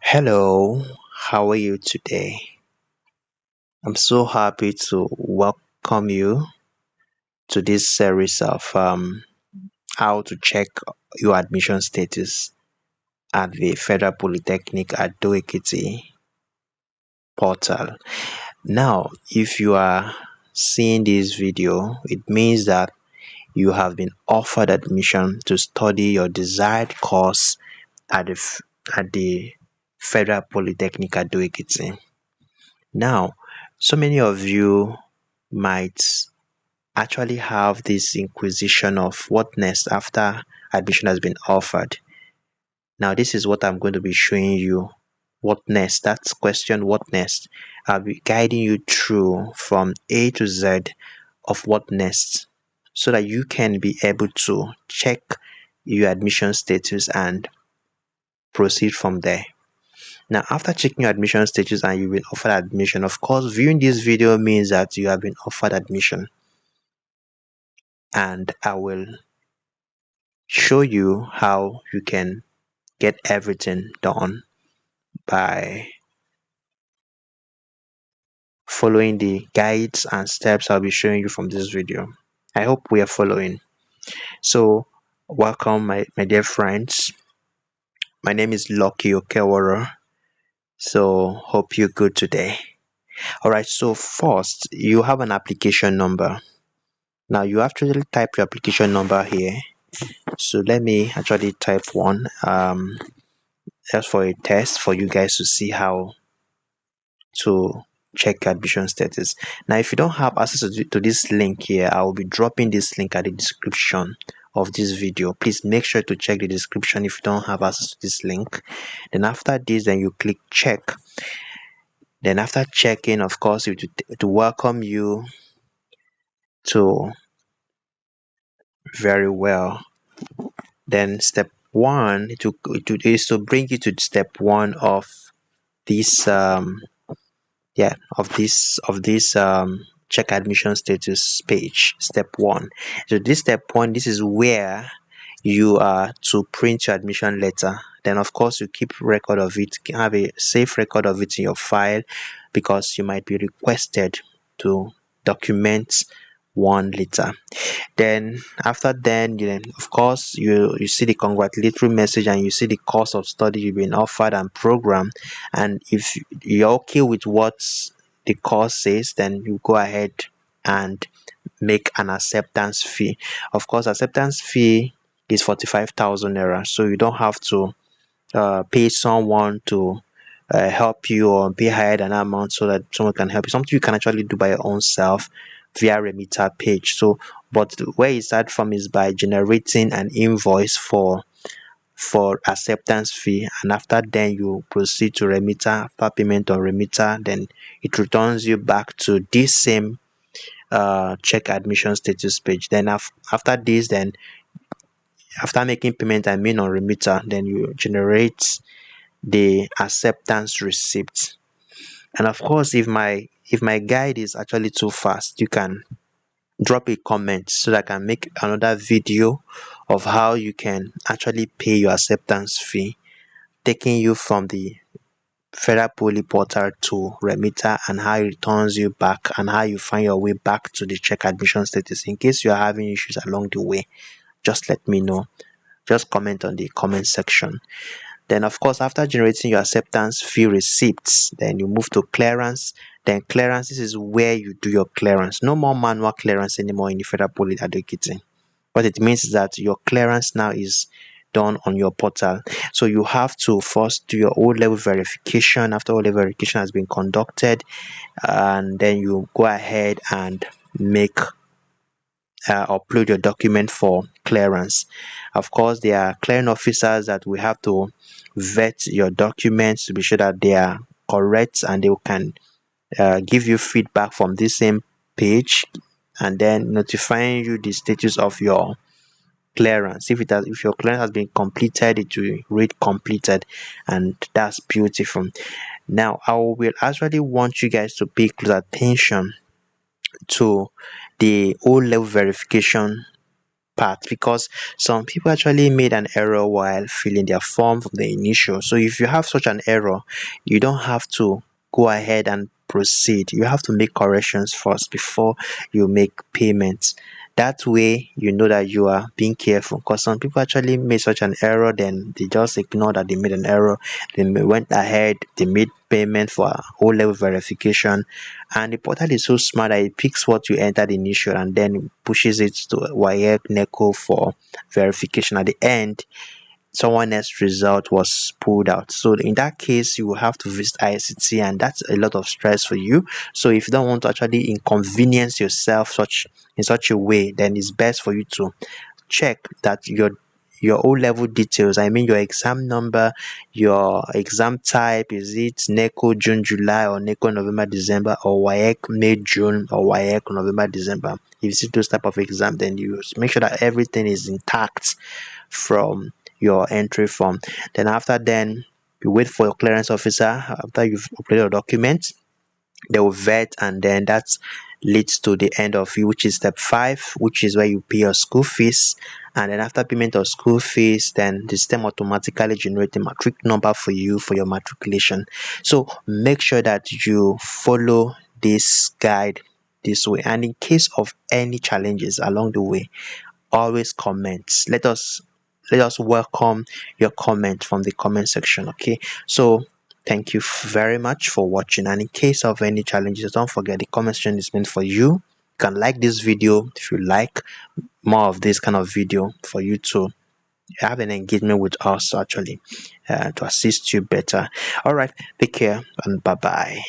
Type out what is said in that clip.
Hello, how are you today? I'm so happy to welcome you to this series of how to check your admission status at the Federal Polytechnic Ado Ekiti portal. Now, if you are seeing this video, it means that you have been offered admission to study your desired course at the Federal Polytechnic Ado Ekiti. Now, so many of you might actually have this inquisition of what next after admission has been offered. Now, this is what I'm going to be showing you. What next? That's question, what next? I'll be guiding you through from A to Z of what next so that you can be able to check your admission status and proceed from there. Now, after checking your admission status and you've been offered admission, of course, viewing this video means that you have been offered admission. And I will show you how you can get everything done by following the guides and steps I'll be showing you from this video. I hope we are following. So, welcome, my dear friends. My name is Lucky Okewara. So, hope you're good today. All right, so first, you have an application number. Now, you have to type your application number here. So, let me actually type one just for a test for you guys to see how to check admission status. Now, if you don't have access to this link here, I will be dropping this link at the description of this video. Please make sure to check the description if you don't have access to this link. Then after this, then you click check. Then after checking, of course, to welcome you to very well. Then step one is to bring you to step one of this check admission status page. Step one. So this step one, this is where you are to print your admission letter. Then of course you keep record of it, have a safe record of it in your file, because you might be requested to document one later. Then after then of course you see the congratulatory message and you see the course of study you've been offered and program. And if you're okay with what the course says, then you go ahead and make an acceptance fee. Of course, acceptance fee is 45,000 naira, so you don't have to pay someone to help you or pay higher than that amount so that someone can help you. Something you can actually do by your own self via remitter page. So but where you start from is by generating an invoice for acceptance fee, and after then you proceed to remitter. After payment on remitter, then it returns you back to this same check admission status page. Then after this, then after making payment on remitter, then you generate the acceptance receipt. And of course, if my guide is actually too fast, you can drop a comment so that I can make another video of how you can actually pay your acceptance fee, taking you from the Federal Poly portal to remitter, and how it returns you back and how you find your way back to the check admission status. In case you are having issues along the way, just let me know. Just comment on the comment section. Then of course, after generating your acceptance fee receipts, then you move to clearance. Then clearance, this is where you do your clearance. No more manual clearance anymore in the Federal Poly Ado Ekiti. What it means is that your clearance now is done on your portal. So you have to first do your O-level verification. After O-level verification has been conducted, and then you go ahead and make upload your document for clearance. Of course, there are clearing officers that we have to vet your documents to be sure that they are correct, and they can give you feedback from this same page, and then notifying you the status of your clearance. If your clearance has been completed, it will read completed, and that's beautiful. Now I will actually want you guys to pay close attention to the O-level verification part, because some people actually made an error while filling their form from the initial. So if you have such an error, you don't have to go ahead and proceed. You have to make corrections first before you make payments. That way you know that you are being careful, because some people actually made such an error, then they just ignore that they made an error. They went ahead, they made payment for O level verification, and the portal is so smart that it picks what you entered initial and then pushes it to WAEC NECO for verification. At the end, someone else's result was pulled out. So in that case, you will have to visit ICT, and that's a lot of stress for you. So if you don't want to actually inconvenience yourself in such a way, then it's best for you to check that your O level details, I mean your exam number, your exam type, is it NECO June July, or NECO November December, or WAEC May June, or WAEC November December. If you see those type of exam, then you make sure that everything is intact from your entry form. Then you wait for your clearance officer. After you've uploaded your documents, they will vet, and then that leads to the end of you, which is step 5, which is where you pay your school fees. And then after payment of school fees, then the system automatically generate a matric number for you for your matriculation. So make sure that you follow this guide this way, and in case of any challenges along the way, always comment. Let us welcome your comment from the comment section. Okay, so thank you very much for watching, and in case of any challenges, don't forget the comment section is meant for you. You can like this video if you like more of this kind of video, for you to have an engagement with us, actually, to assist you better. All right, take care and bye bye.